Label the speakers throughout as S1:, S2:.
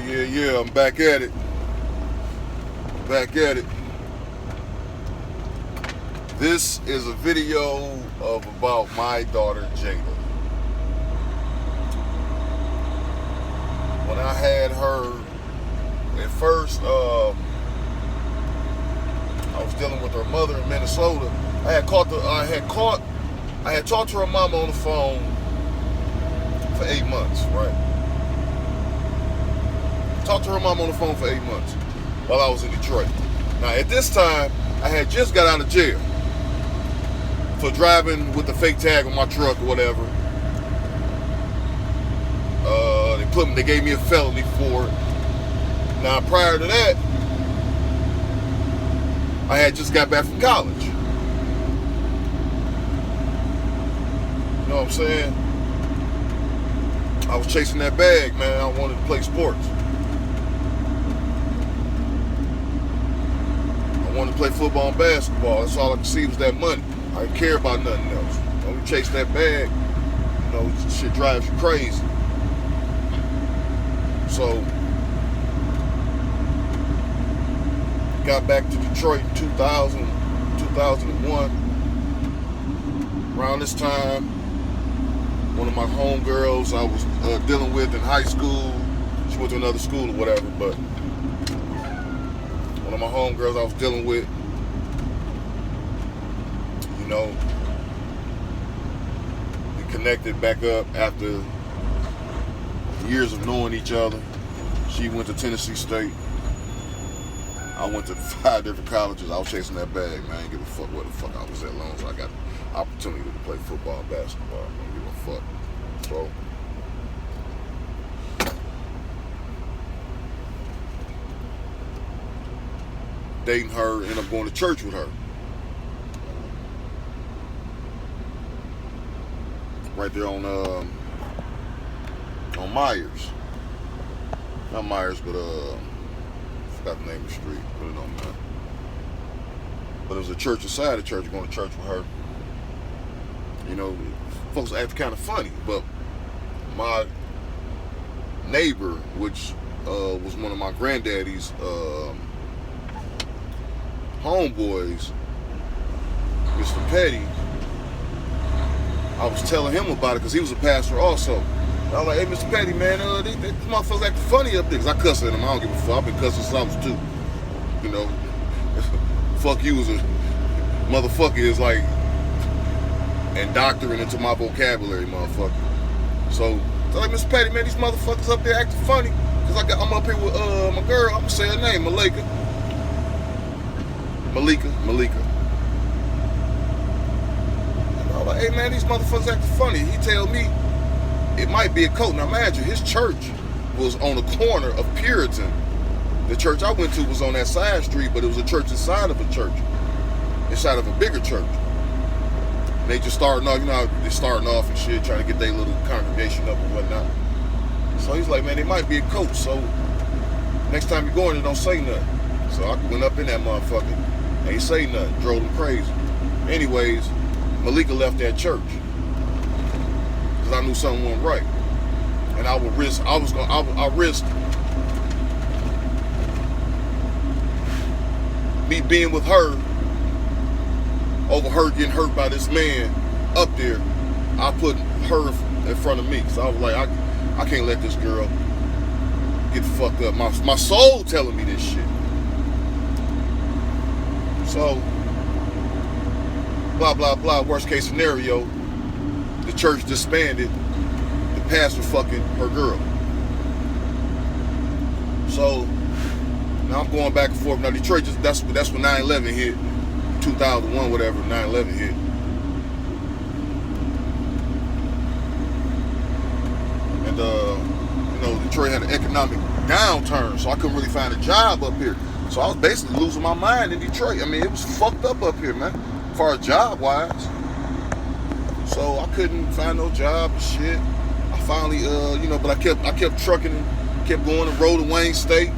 S1: Yeah, I'm back at it. Back at it. This is a video of about my daughter, Jada. When I had her, at first, I was dealing with her mother in Minnesota. I had talked to her mama on the phone for 8 months, right? Talked to her mom on the phone for 8 months while I was in Detroit. Now, at this time, I had just got out of jail for driving with the fake tag on my truck or whatever. They gave me a felony for it. Now, prior to that, I had just got back from college. You know what I'm saying? I was chasing that bag, man. I wanted to play sports. I wanted to play football and basketball. That's all I could see was that money. I didn't care about nothing else. When you chase that bag, you know, shit drives you crazy. So, got back to Detroit in 2001. Around this time, one of my homegirls I was dealing with in high school, she went to another school or whatever, but one of my homegirls I was dealing with, you know, we connected back up after years of knowing each other. She went to Tennessee State. I went to 5 different colleges. I was chasing that bag, man. I didn't give a fuck where the fuck I was at, long as I got the opportunity to play football and basketball. I don't give a fuck. So, dating her, ended up going to church with her. Right there on Myers. Not Myers, but I forgot the name of the street. Put it on that. But there was a church inside the church, going to church with her. You know, folks act kind of funny, but my neighbor, which was one of my granddaddy's homeboys, Mr. Petty, I was telling him about it because he was a pastor also. I was like, hey, Mr. Petty, man, these motherfuckers acting funny up there. Because I cuss at them. I don't give a fuck. I've been cussing since I was 2. You know, fuck you as a motherfucker is like indoctrinated into my vocabulary, motherfucker. So, I was like, Mr. Petty, man, these motherfuckers up there acting funny. Because I'm up here with my girl. I'm going to say her name, Malika. And I was like, hey, man, these motherfuckers acting funny. He tell me, it might be a cult. Now imagine, his church was on the corner of Puritan. The church I went to was on that side street, but it was a church inside of a church. Inside of a bigger church. And they just starting off, you know how they starting off and shit, trying to get their little congregation up and whatnot. So he's like, man, it might be a cult. So next time you go in there, don't say nothing. So I went up in that motherfucker. Ain't say nothing. Drove them crazy. Anyways, Malika left that church. Because I knew something wasn't right. And I risked me being with her over her getting hurt by this man up there. I put her in front of me. So I was like, I can't let this girl get fucked up. My soul telling me this shit. So, blah, blah, blah. Worst case scenario, the church disbanded, the pastor fucking her girl. So now I'm going back and forth. Now Detroit, that's when 9/11 hit, 2001, whatever 9/11 hit. And you know, Detroit had an economic downturn, so I couldn't really find a job up here. So I was basically losing my mind in Detroit. I mean, it was fucked up here, man, as far as job wise. So I couldn't find no job and shit. I finally, you know, but I kept trucking and kept going and rode to Wayne State. You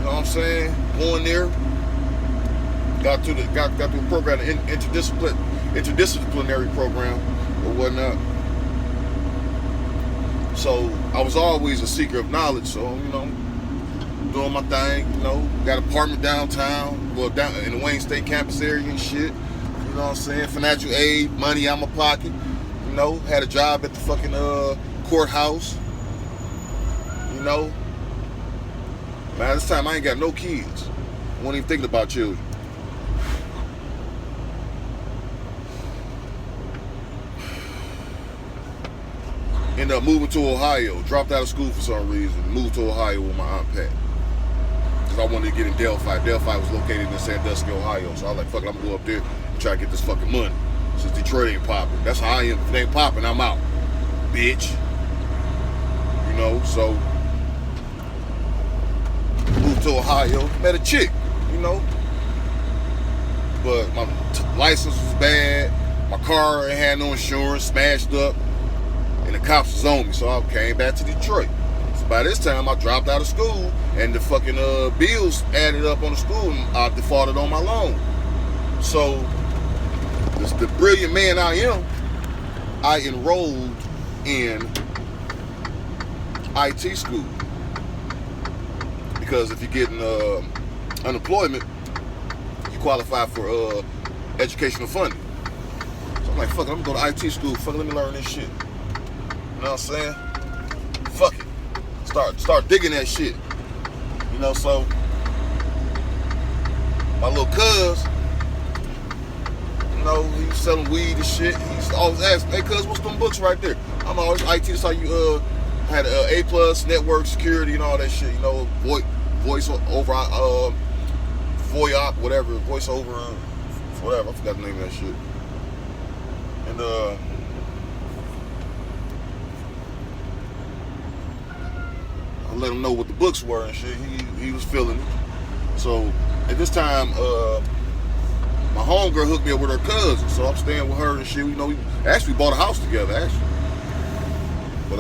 S1: know what I'm saying? Going there. Got to a program, an interdisciplinary program or whatnot. So I was always a seeker of knowledge. So, you know, doing my thing, you know, got an apartment downtown, well, down in the Wayne State campus area and shit. You know what I'm saying? Financial aid, money out my pocket. You know, had a job at the fucking courthouse. You know, man, this time I ain't got no kids. I wasn't even thinking about children. Ended up moving to Ohio. Dropped out of school for some reason. Moved to Ohio with my Aunt Pat. Because I wanted to get in Delphi. Delphi was located in Sandusky, Ohio. So I was like, fuck it, I'm going to go up there and try to get this fucking money. Since Detroit ain't popping. That's how I am. If it ain't popping, I'm out. Bitch. You know, so moved to Ohio. Met a chick, you know. But my license was bad. My car ain't had no insurance. Smashed up. And the cops was on me, so I came back to Detroit. So by this time, I dropped out of school, and the fucking bills added up on the school, and I defaulted on my loan. So, the brilliant man I am, I enrolled in IT school. Because if you're getting unemployment, you qualify for educational funding. So I'm like, fuck it, I'm gonna go to IT school. Fuck it, let me learn this shit. You know what I'm saying? Fuck it. Start digging that shit. You know, so my little cuz, you know, he was selling weed and shit. He used to always ask, hey cuz, what's them books right there? I'm always IT, that's how you had A plus, network security and all that shit, you know, voice over VoIP, whatever, voice over whatever, I forgot the name of that shit. And I let him know what the books were and shit. He was feeling it. So at this time, my homegirl hooked me up with her cousin. So I'm staying with her and shit. You know, we actually bought a house together, actually. But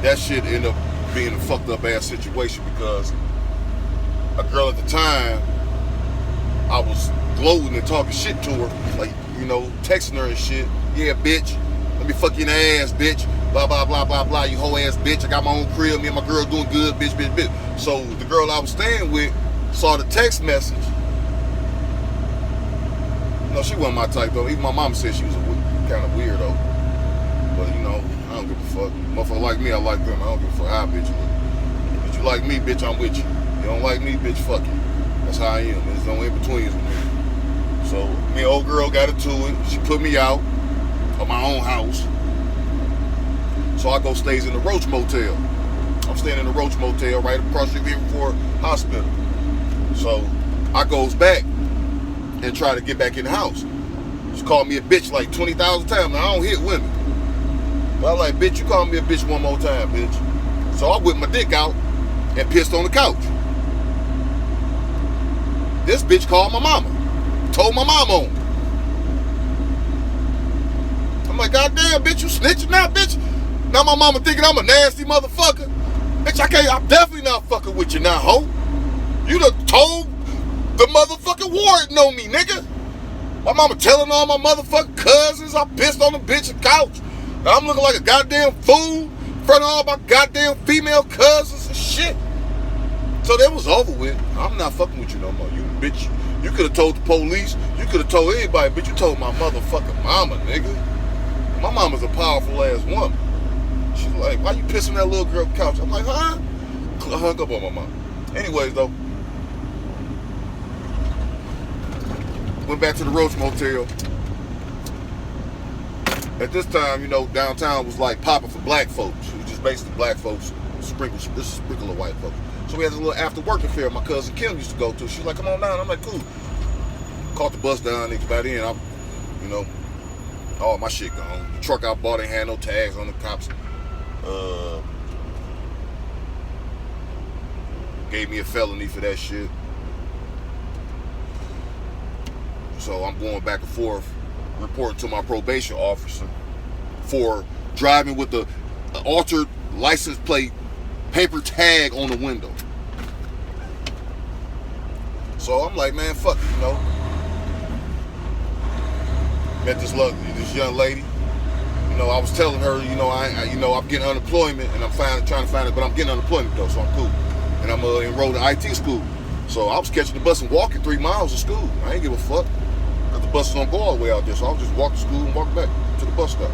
S1: that shit ended up being a fucked up ass situation because a girl at the time, I was gloating and talking shit to her, like, you know, texting her and shit. Yeah, bitch. Let me fuck you in the ass, bitch. Blah, blah, blah, blah, blah. You whole ass bitch. I got my own crib. Me and my girl doing good, bitch, bitch, bitch. So the girl I was staying with saw the text message. No, she wasn't my type, though. Even my mama said she was a kind of weirdo. But, you know, I don't give a fuck. Motherfucker like me, I like them. I don't give a fuck how bitch you look. If you like me, bitch, I'm with you. You don't like me, bitch, fuck you. That's how I am. There's no in-betweens with me. So me and old girl got into it. She put me out of my own house. So I go stays in the Roach Motel. I'm staying in the Roach Motel right across the street from hospital. So I goes back and try to get back in the house. She called me a bitch like 20,000 times. Now I don't hit women. But I'm like, bitch, you call me a bitch one more time, bitch. So I whipped my dick out and pissed on the couch. This bitch called my mama. Told my mom on. I'm like, goddamn, bitch, you snitching now, bitch? Now my mama thinking I'm a nasty motherfucker. Bitch, I'm definitely not fucking with you now, ho. You done told the motherfucking warden on me, nigga. My mama telling all my motherfucking cousins I pissed on the bitch's couch. Now I'm looking like a goddamn fool in front of all my goddamn female cousins and shit. So that was over with. I'm not fucking with you no more. You bitch. You could have told the police. You could have told anybody, but you told my motherfucking mama, nigga. My mama's a powerful ass woman. She's like, why you pissing that little girl couch? I'm like, huh? I hung up on my mom. Anyways, though. Went back to the Roach Motel. At this time, you know, downtown was like popping for black folks. It was just basically black folks, sprinkle of white folks. So we had this little after work affair my cousin Kim used to go to. She's like, come on down. I'm like, cool. Caught the bus down, niggas by then. I'm, you know, all my shit gone. The truck I bought ain't had no tags on the cops. Gave me a felony for that shit. So I'm going back and forth, reporting to my probation officer for driving with the altered license plate paper tag on the window. So I'm like, man, fuck it, you know. Met this young lady. I was telling her, I'm getting unemployment and I'm trying to find it, but I'm getting unemployment though, so I'm cool. And I'm enrolled in IT school. So I was catching the bus and walking 3 miles to school. I ain't give a fuck. Because the buses don't go all the way out there. So I was just walk to school and walk back to the bus stop.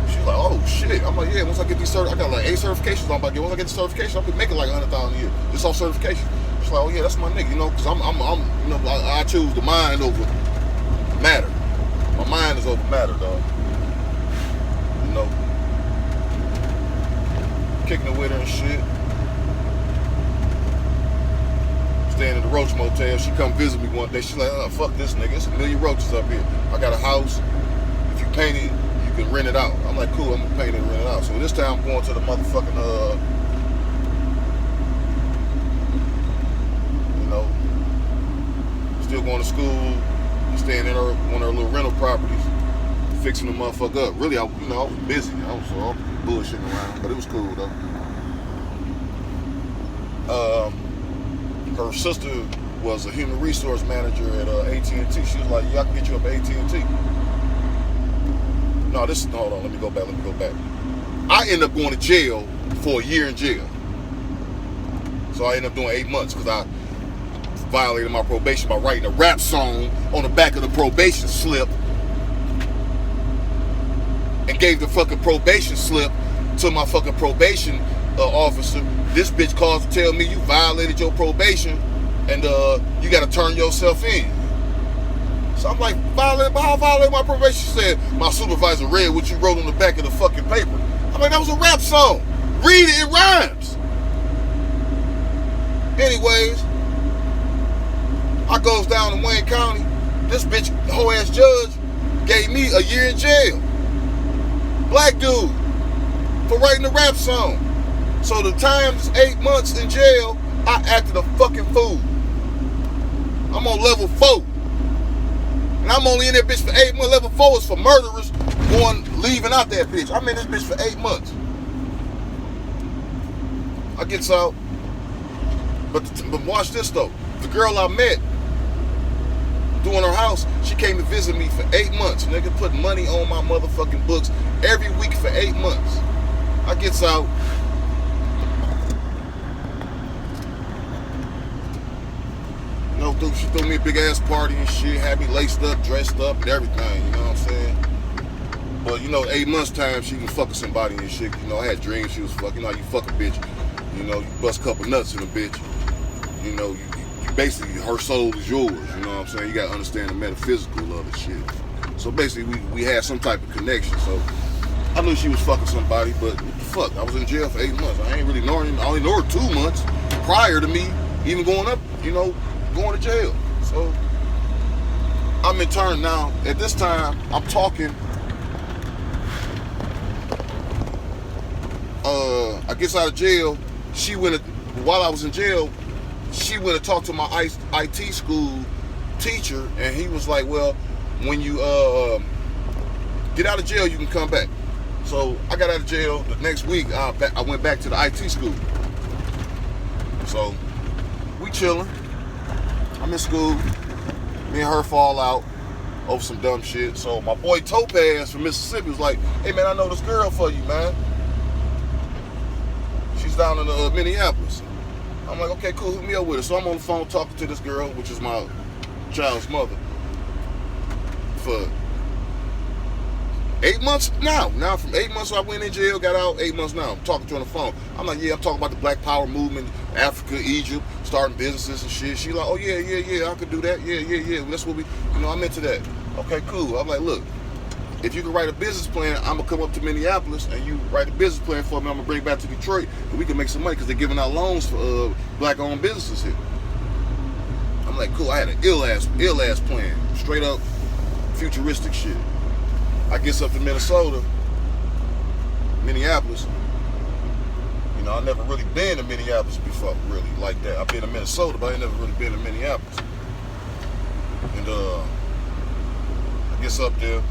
S1: She's like, oh shit. I'm like, yeah, once I get these I got like 8 certifications I'm about to get. Once I get the certification, I'll be making like 100,000 a year. Just off certification. She's like, oh yeah, that's my nigga, because I choose the mind over matter. My mind is over matter, dog. Kicking it with her and shit. Staying in the Roach Motel. She come visit me one day. She's like, oh, fuck this nigga. It's a million roaches up here. I got a house. If you paint it, you can rent it out. I'm like, cool, I'm gonna paint it and rent it out. So this time I'm going to the motherfucking, still going to school, staying in one of her little rental properties, fixing the motherfucker up. Really, I was busy. I was bullshitting around, but it was cool though. Her sister was a human resource manager at AT&T. She was like, yeah, I can get you up at AT&T. Hold on, let me go back. I ended up going to jail for a year in jail. So I ended up doing 8 months because I violated my probation by writing a rap song on the back of the probation slip and gave the fucking probation slip to my fucking probation officer. This bitch calls to tell me you violated your probation and you got to turn yourself in. So I'm like, how violate my probation? She said, my supervisor read what you wrote on the back of the fucking paper. I'm like, that was a rap song. Read it, it rhymes. Anyways, I goes down to Wayne County. This bitch, whole ass judge, gave me a year in jail. Black dude, for writing a rap song. So the times 8 months in jail, I acted a fucking fool. I'm on level 4. And I'm only in that bitch for 8 months. Level 4 is for murderers leaving out that bitch. I'm in this bitch for 8 months. I gets out. But watch this though. The girl I met doing her house, she came to visit me for 8 months. Nigga put money on my motherfucking books every week for 8 months. I gets out. She threw me a big ass party and shit, had me laced up, dressed up, and everything, you know what I'm saying? But 8 months time, she was fucking somebody and shit. I had dreams she was fucking. You fuck a bitch. You bust a couple nuts in a bitch. You basically, her soul is yours, you know what I'm saying? You gotta understand the metaphysical of it, shit. So basically, we had some type of connection. So I knew she was fucking somebody, but what the fuck? I was in jail for 8 months. I ain't really knowing. I only know her 2 months prior to me even going up, going to jail. So I'm in turn now. At this time, I'm talking. I gets out of jail. While I was in jail, she went and talked to my IT school teacher, and he was like, well, when you get out of jail, you can come back. So I got out of jail. The next week, I went back to the IT school. So we chilling. I'm in school. Me and her fall out over some dumb shit. So my boy Topaz from Mississippi was like, hey man, I know this girl for you, man. She's down in Minneapolis. I'm like, okay, cool, hook me up with her. So I'm on the phone talking to this girl, which is my child's mother, for 8 months now. Now from 8 months I went in jail, got out, 8 months now. I'm talking to her on the phone. I'm like, yeah, I'm talking about the Black Power movement, Africa, Egypt, starting businesses and shit. She like, oh yeah, I could do that. Yeah. That's what I'm into that. Okay, cool. I'm like, look, if you can write a business plan, I'm gonna come up to Minneapolis and you write a business plan for me. I'm gonna bring it back to Detroit and we can make some money because they're giving out loans for black-owned businesses here. I'm like, cool. I had an ill ass plan, straight up futuristic shit. I gets up to Minneapolis. I never really been to Minneapolis before, really, like that. I've been to Minnesota, but I ain't never really been to Minneapolis. And I gets up there.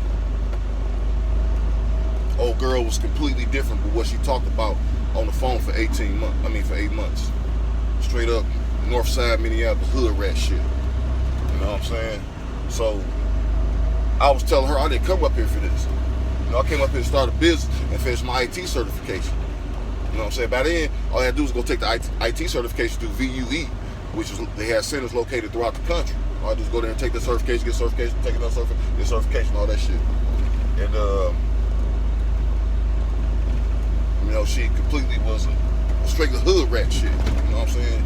S1: Old girl was completely different from what she talked about on the phone for 8 months. Straight up north side Minneapolis hood rat shit. You know what I'm saying? So I was telling her I didn't come up here for this. I came up here to start a business and finish my IT certification. You know what I'm saying? By then, all I had to do was go take the IT certification through VUE, which is, they have centers located throughout the country. All I had to do was go there and take the certification, get certification, take another certification, get certification, all that shit. And, she completely was a straight hood rat shit. You know what I'm saying?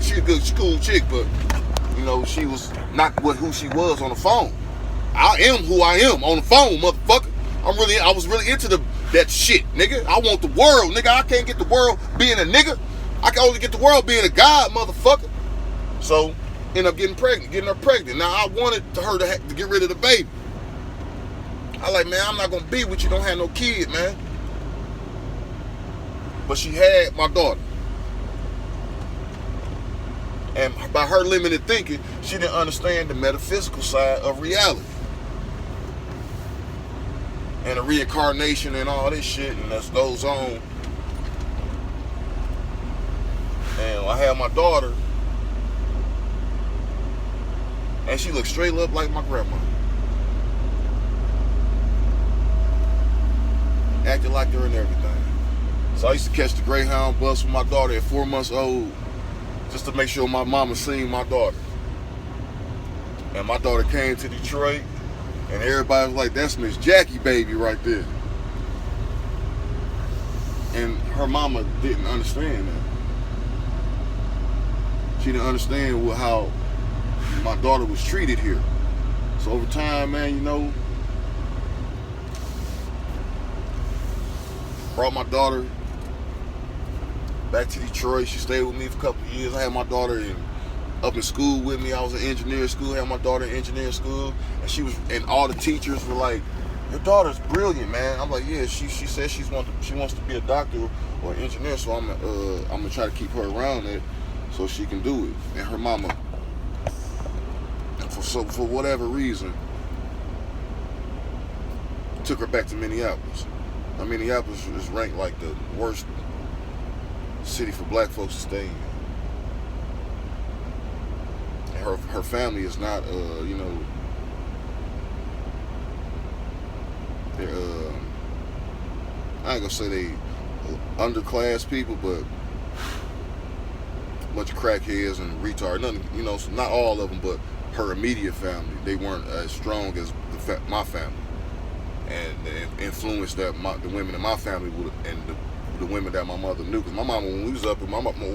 S1: She a good cool chick, but, she was not who she was on the phone. I am who I am on the phone, motherfucker. I was really into that shit, nigga. I want the world, nigga. I can't get the world being a nigga. I can only get the world being a god, motherfucker. So, ended up getting her pregnant. Now, I wanted her to get rid of the baby. I like, man, I'm not gonna be with you, don't have no kid, man. But she had my daughter. And by her limited thinking, she didn't understand the metaphysical side of reality. And the reincarnation and all this shit, and that goes on. And I had my daughter, and she looked straight up like my grandma. Acted like her and everything. So I used to catch the Greyhound bus with my daughter at 4 months old, just to make sure my mama seen my daughter. And my daughter came to Detroit, and everybody was like, that's Miss Jackie baby right there. And her mama didn't understand that. She didn't understand how my daughter was treated here. So over time, man, brought my daughter back to Detroit. She stayed with me for a couple of years. I had my daughter up in school with me. I was in engineering school. I had my daughter in engineering school, and all the teachers were like, "Your daughter's brilliant, man." I'm like, "Yeah." She says she wants to be a doctor or an engineer, so I'm gonna try to keep her around it so she can do it. And her mama, for whatever reason, took her back to Minneapolis. Now, Minneapolis is ranked like the worst city for black folks to stay in. And her family is not, they're, I ain't gonna say they underclass people, but a bunch of crackheads and retards. Nothing, not all of them, but her immediate family, they weren't as strong as my family. And the influence that the women in my family would, and the women that my mother knew. Because my mama, when we was up, when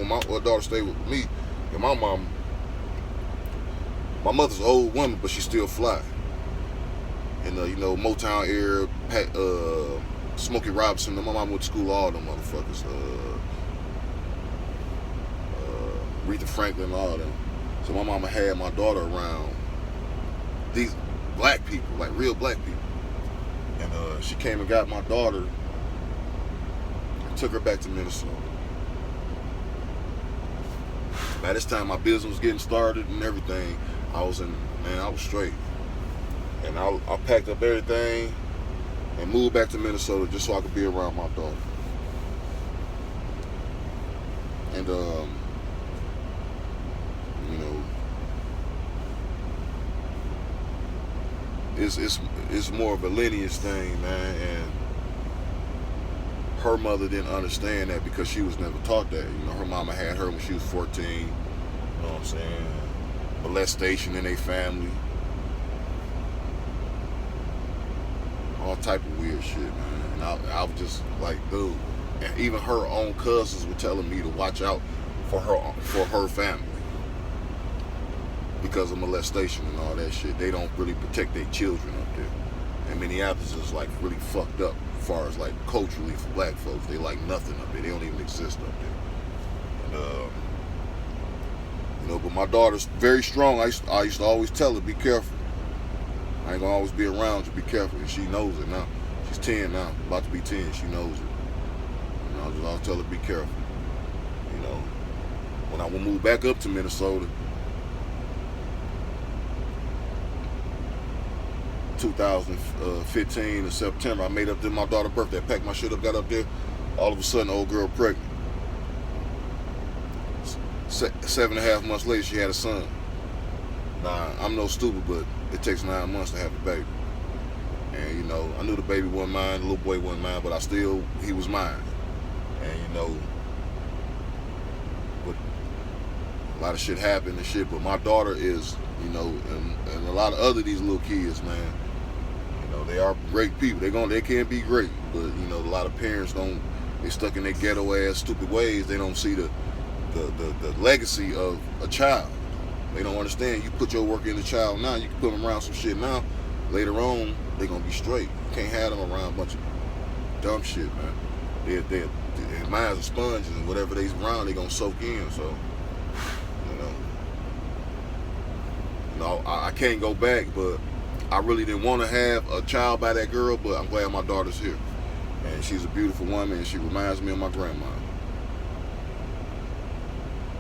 S1: my daughter stayed with me, and my mother's an old woman, but she still fly. And Motown era, Smokey Robinson. My mama went to school with all them motherfuckers. Aretha Franklin, all them. So my mama had my daughter around these black people, like real black people. And she came and got my daughter and took her back to Minnesota. By this time, my business was getting started and everything. I was straight. And I packed up everything and moved back to Minnesota just so I could be around my daughter. And, it's more of a lineage thing, man, and her mother didn't understand that because she was never taught that. Her mama had her when she was 14, you know what I'm saying? Molestation in their family. All type of weird shit, man. And I was just like, dude. And even her own cousins were telling me to watch out for her family. Because of molestation and all that shit. They don't really protect their children up there. And Minneapolis is like really fucked up as far as like culturally for black folks. They like nothing up there. They don't even exist up there. And, but my daughter's very strong. I used to always tell her, be careful. I ain't gonna always be around you, be careful. And she knows it now. She's 10 now, about to be 10, she knows it. I'll just always tell her, be careful. When I will move back up to Minnesota, 2015 in September, I made up there my daughter's birthday. I packed my shit up, got up there. All of a sudden, old girl pregnant. 7.5 months later, she had a son. Now, I'm no stupid, but it takes 9 months to have a baby. And you know, I knew the baby wasn't mine, the little boy wasn't mine, but he was mine. And you know, but a lot of shit happened and shit. But my daughter is, you know, and a lot of other these little kids, man. You know, they are great people. They can be great, but you know, a lot of parents don't. They stuck in their ghetto ass stupid ways. They don't see the legacy of a child. They don't understand. You put your work in the child now. You can put them around some shit now. Later on, they gonna be straight. You can't have them around a bunch of dumb shit, man. Their minds are sponges, and whatever they's around, they gonna soak in. So, you know, I can't go back, but I really didn't want to have a child by that girl. But I'm glad my daughter's here, and she's a beautiful woman, and she reminds me of my grandma.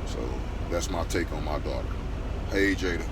S1: So that's my take on my daughter. Hey, Jada.